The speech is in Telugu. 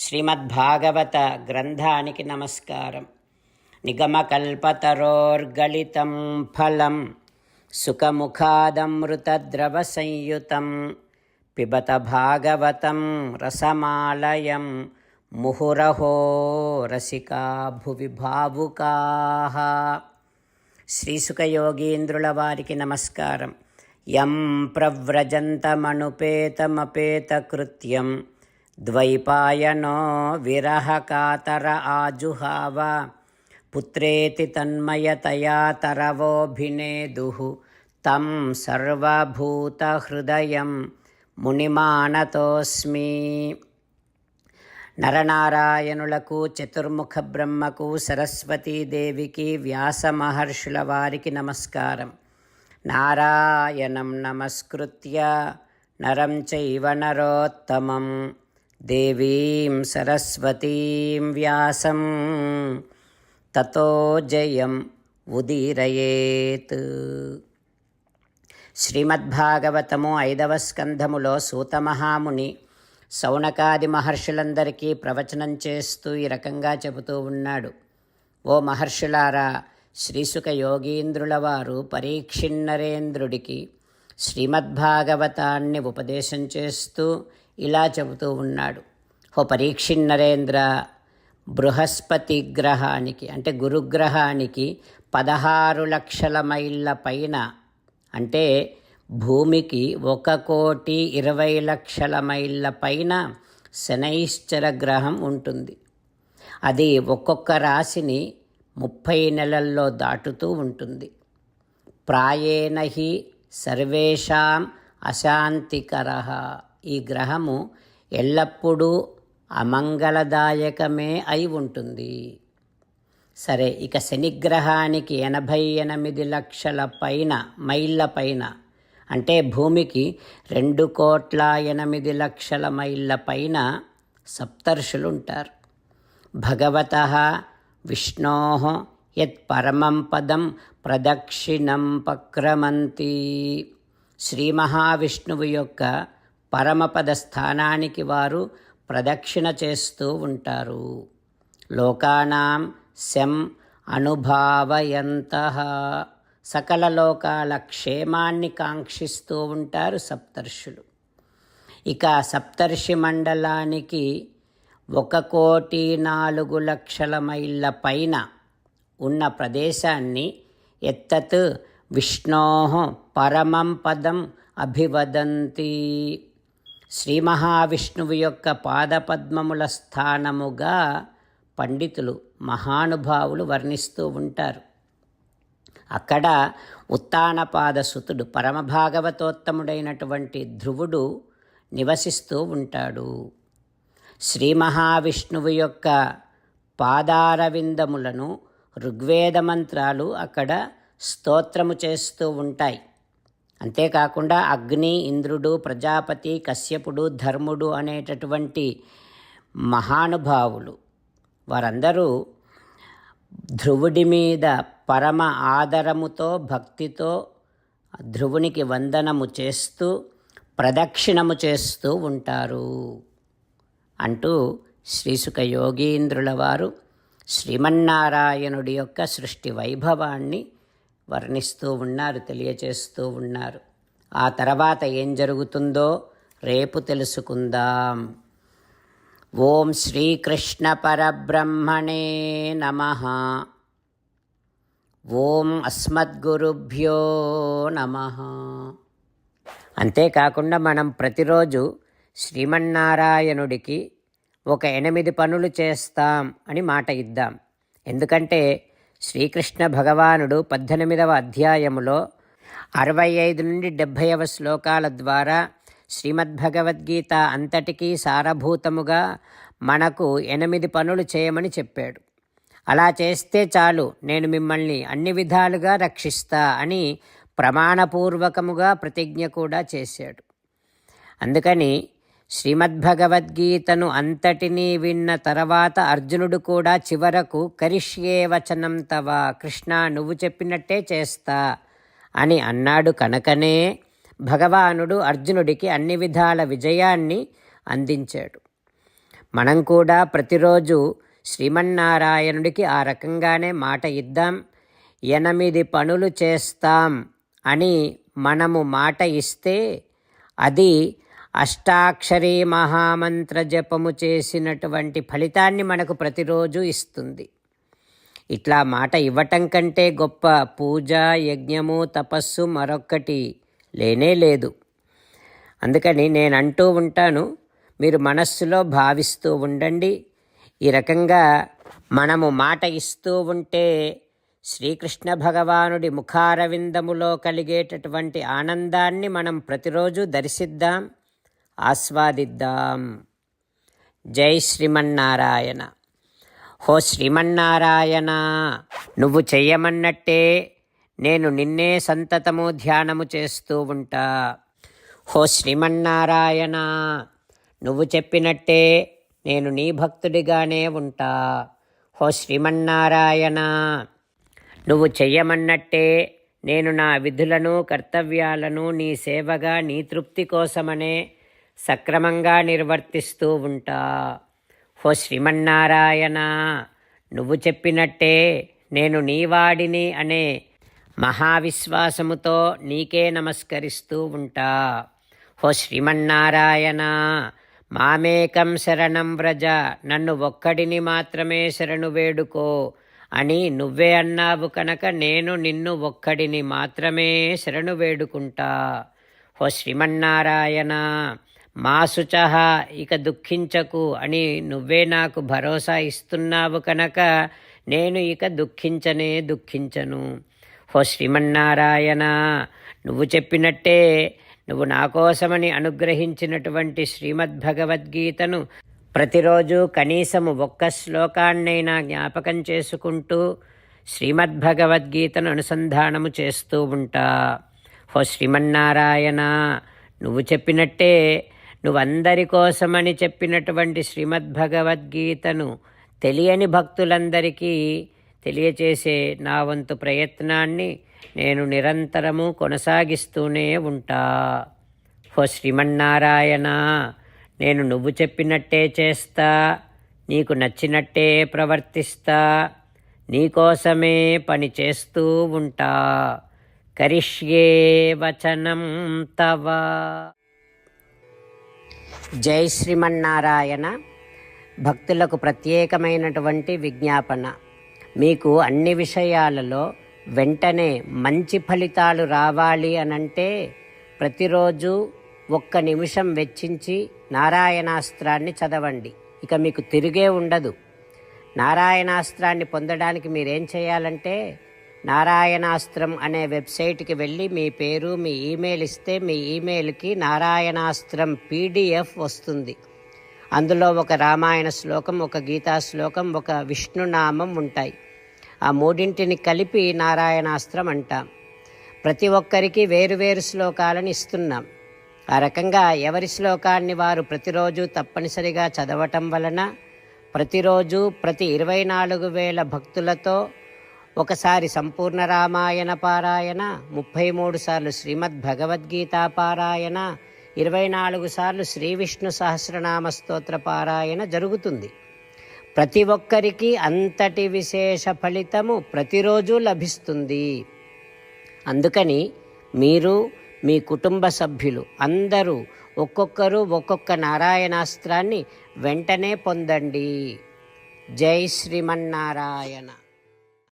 శ్రీమద్భాగవత గ్రంథానికి నమస్కారం. నిగమకల్పతరోర్గళితం ఫలం సుఖముఖాదమృతద్రవ సంయుతం పిబత భాగవతం రసమాలయం ముహురహో రసికా భువి భావుకాః. శ్రీసుఖయోగీంద్రుల వారికి నమస్కారం. యం ప్రవ్రజంతమనుపేతమపేతకృత్యం ద్వైపాయనో విరహకాతర ఆజుహావ పుత్రేతి తన్మయతయా తరవోభినేదుః తం సర్వభూతహృదయం మునిమానతోస్మి. నరనారాయణులకు, చతుర్ముఖ బ్రహ్మకు, సరస్వతీదేవికి, వ్యాస మహర్షుల వారికి నమస్కారం. నారాయణం నమస్కృత్య నరం చైవ నరోత్తమం దేవీం సరస్వతీం వ్యాసం తతో జయం ఉదీరయేత్. శ్రీమద్భాగవతము 5వ స్కంధములో సూతమహాముని శౌనకాది మహర్షులందరికీ ప్రవచనం చేస్తూ ఈ రకంగా చెబుతూ ఉన్నాడు. ఓ మహర్షులారా, శ్రీసుఖ యోగీంద్రుల వారు పరీక్షిన్నరేంద్రుడికి శ్రీమద్భాగవతాన్ని ఉపదేశం చేస్తూ ఇలా చెబుతూ ఉన్నాడు. ఓ పరీక్షిన్నరేంద్ర, బృహస్పతి గ్రహానికి అంటే గురుగ్రహానికి 16 లక్షల మైళ్ళ పైన, అంటే భూమికి 1,20,00,000 మైళ్ళ పైన శనైశ్చర గ్రహం ఉంటుంది. అది ఒక్కొక్క రాశిని 30 నెలల్లో దాటుతూ ఉంటుంది. ప్రాయేణ హి సర్వేషాం అశాంతికరః. ఈ గ్రహము ఎల్లప్పుడూ అమంగళదాయకమే అయి ఉంటుంది. సరే, ఇక శనిగ్రహానికి 88 లక్షల మైళ్ళ పైన, అంటే భూమికి 2,08,00,000 మైళ్ళ పైన సప్తర్షులు ఉంటారు. భగవతః విష్ణోః యత్ పరమం పదం ప్రదక్షిణం పక్రమంతి. శ్రీ మహావిష్ణువు యొక్క పరమపద స్థానానికి వారు ప్రదక్షిణ చేస్తూ ఉంటారు. లోకానాం శం అనుభావయంతః. సకల లోకాల క్షేమాన్ని కాంక్షిస్తూ ఉంటారు సప్తర్షులు. ఇక సప్తర్షి మండలానికి 1,04,00,000 మైళ్ళ పైన ఉన్న ప్రదేశాన్ని ఎత్తత్ విష్ణోః పరమం పదం అభివదంతి. శ్రీ మహావిష్ణువు యొక్క పాదపద్మముల స్థానముగా పండితులు, మహానుభావులు వర్ణిస్తూ ఉంటారు. అక్కడ ఉత్తానపాదసుతుడు, పరమభాగవతోత్తముడైనటువంటి ధ్రువుడు నివసిస్తూ ఉంటాడు. శ్రీ మహావిష్ణువు యొక్క పాదారవిందములను ఋగ్వేద మంత్రాలు అక్కడ స్తోత్రము చేస్తూ ఉంటాయి. అంతేకాకుండా అగ్ని, ఇంద్రుడు, ప్రజాపతి, కశ్యపుడు, ధర్ముడు అనేటటువంటి మహానుభావులు వారందరూ ధ్రువుడి మీద పరమ ఆదరముతో, భక్తితో ధ్రువునికి వందనము చేస్తూ ప్రదక్షిణము చేస్తూ ఉంటారు అంటూ శ్రీసుఖ యోగీంద్రుల వారు శ్రీమన్నారాయణుడి యొక్క సృష్టి వైభవాన్ని వర్ణిస్తూ ఉన్నారు, తెలియచేస్తూ ఉన్నారు. ఆ తర్వాత ఏం జరుగుతుందో రేపు తెలుసుకుందాం. ఓం శ్రీకృష్ణ పరబ్రహ్మణే నమః. ఓం అస్మద్గురుభ్యో నమః. అంతేకాకుండా మనం ప్రతిరోజు శ్రీమన్నారాయణుడికి ఒక 8 పనులు చేస్తాం అని మాట ఇద్దాం. ఎందుకంటే శ్రీకృష్ణ భగవానుడు 18వ అధ్యాయములో 65 నుండి 70వ శ్లోకాల ద్వారా శ్రీమద్భగవద్గీత అంతటికీ సారభూతముగా మనకు 8 పనులు చేయమని చెప్పాడు. అలా చేస్తే చాలు, నేను మిమ్మల్ని అన్ని విధాలుగా రక్షిస్తా అని ప్రమాణపూర్వకముగా ప్రతిజ్ఞ కూడా చేశాడు. అందుకని శ్రీమద్భగవద్గీతను అంతటినీ విన్న తర్వాత అర్జునుడు కూడా చివరకు కరిష్యే వచనం తవ, కృష్ణ నువ్వు చెప్పినట్టే చేస్తా అని అన్నాడు. కనుకనే భగవానుడు అర్జునుడికి అన్ని విధాల విజయాన్ని అందించాడు. మనం కూడా ప్రతిరోజు శ్రీమన్నారాయణుడికి ఆ రకంగానే మాట ఇద్దాం. 8 పనులు చేస్తాం అని మనము మాట ఇస్తే అది అష్టాక్షరీ మహామంత్ర జపము చేసినటువంటి ఫలితాన్ని మనకు ప్రతిరోజు ఇస్తుంది. ఇట్లా మాట ఇవ్వటం కంటే గొప్ప పూజ, యజ్ఞము, తపస్సు మరొక్కటి లేనే లేదు. అందుకని నేను అంటూ ఉంటాను, మీరు మనస్సులో భావిస్తూ ఉండండి. ఈ రకంగా మనము మాట ఇస్తూ ఉంటే శ్రీకృష్ణ భగవానుడి ముఖారవిందములో కలిగేటటువంటి ఆనందాన్ని మనం ప్రతిరోజు దర్శిద్దాం, ఆస్వాదిద్దాం. జై శ్రీమన్నారాయణ. హో శ్రీమన్నారాయణ, నువ్వు చెయ్యమన్నట్టే నేను నిన్నే సంతతము ధ్యానము చేస్తూ ఉంటా. హో శ్రీమన్నారాయణ, నువ్వు చెప్పినట్టే నేను నీ భక్తుడిగానే ఉంటా. హో శ్రీమన్నారాయణ, నువ్వు చెయ్యమన్నట్టే నేను నా విధులను, కర్తవ్యాలను నీ సేవగా, నీ తృప్తి కోసమనే సక్రమంగా నిర్వర్తిస్తూ ఉంటా. హో శ్రీమన్నారాయణ, నువ్వు చెప్పినట్టే నేను నీవాడిని అనే మహావిశ్వాసముతో నీకే నమస్కరిస్తూ ఉంటా. హో శ్రీమన్నారాయణ, మామేకం శరణం వ్రజ, నన్ను ఒక్కడిని మాత్రమే శరణు వేడుకో అని నువ్వే అన్నావు కనుక నేను నిన్ను ఒక్కడిని మాత్రమే శరణు వేడుకుంటా. హో శ్రీమన్నారాయణ, మా శుచః, ఇక దుఃఖించకు అని నువ్వే నాకు భరోసా ఇస్తున్నావు కనుక నేను ఇక దుఃఖించను. హో శ్రీమన్నారాయణ, నువ్వు చెప్పినట్టే నువ్వు నా కోసమని అనుగ్రహించినటువంటి శ్రీమద్భగవద్గీతను ప్రతిరోజు కనీసము ఒక్క శ్లోకాన్నైనా జ్ఞాపకం చేసుకుంటూ శ్రీమద్భగవద్గీతను అనుసంధానము చేస్తూ ఉంటా. హో శ్రీమన్నారాయణ, నువ్వు చెప్పినట్టే నువ్వందరి కోసమని చెప్పినటువంటి శ్రీమద్భగవద్గీతను తెలియని భక్తులందరికీ తెలియచేసే నా వంతు ప్రయత్నాన్ని నేను నిరంతరము కొనసాగిస్తూనే ఉంటా. హో శ్రీమన్నారాయణ, నేను నువ్వు చెప్పినట్టే చేస్తా, నీకు నచ్చినట్టే ప్రవర్తిస్తా, నీకోసమే పని చేస్తూ ఉంటా. కరిష్యే వచనం తవ. జై శ్రీమన్నారాయణ. భక్తులకు ప్రత్యేకమైనటువంటి విజ్ఞాపన. మీకు అన్ని విషయాలలో వెంటనే మంచి ఫలితాలు రావాలి అనంటే ప్రతిరోజు 1 నిమిషం వెచ్చించి నారాయణాస్త్రాన్ని చదవండి. ఇక మీకు తిరిగే ఉండదు. నారాయణాస్త్రాన్ని పొందడానికి మీరేం చేయాలంటే నారాయణాస్త్రం అనే వెబ్సైట్కి వెళ్ళి మీ పేరు, మీ ఈమెయిల్ ఇస్తే మీ ఈమెయిల్కి నారాయణాస్త్రం PDF వస్తుంది. అందులో ఒక రామాయణ శ్లోకం, ఒక గీతా శ్లోకం, ఒక విష్ణునామం ఉంటాయి. ఆ 3ంటిని కలిపి నారాయణాస్త్రం అంటాం. ప్రతి ఒక్కరికి వేరువేరు శ్లోకాలను ఇస్తున్నాం. ఆ రకంగా ఎవరి శ్లోకాన్ని వారు ప్రతిరోజు తప్పనిసరిగా చదవటం వలన ప్రతిరోజు ప్రతి 24,000 భక్తులతో ఒకసారి సంపూర్ణ రామాయణ పారాయణ, 33 సార్లు శ్రీమద్భగవద్గీత పారాయణ, 24 సార్లు శ్రీ విష్ణు సహస్రనామ స్తోత్ర పారాయణ జరుగుతుంది. ప్రతి ఒక్కరికి అంతటి విశేష ఫలితము ప్రతిరోజు లభిస్తుంది. అందుకని మీరు, మీ కుటుంబ సభ్యులు అందరూ ఒక్కొక్కరు ఒక్కొక్క నారాయణాస్త్రాన్ని వెంటనే పొందండి. జై శ్రీమన్నారాయణ.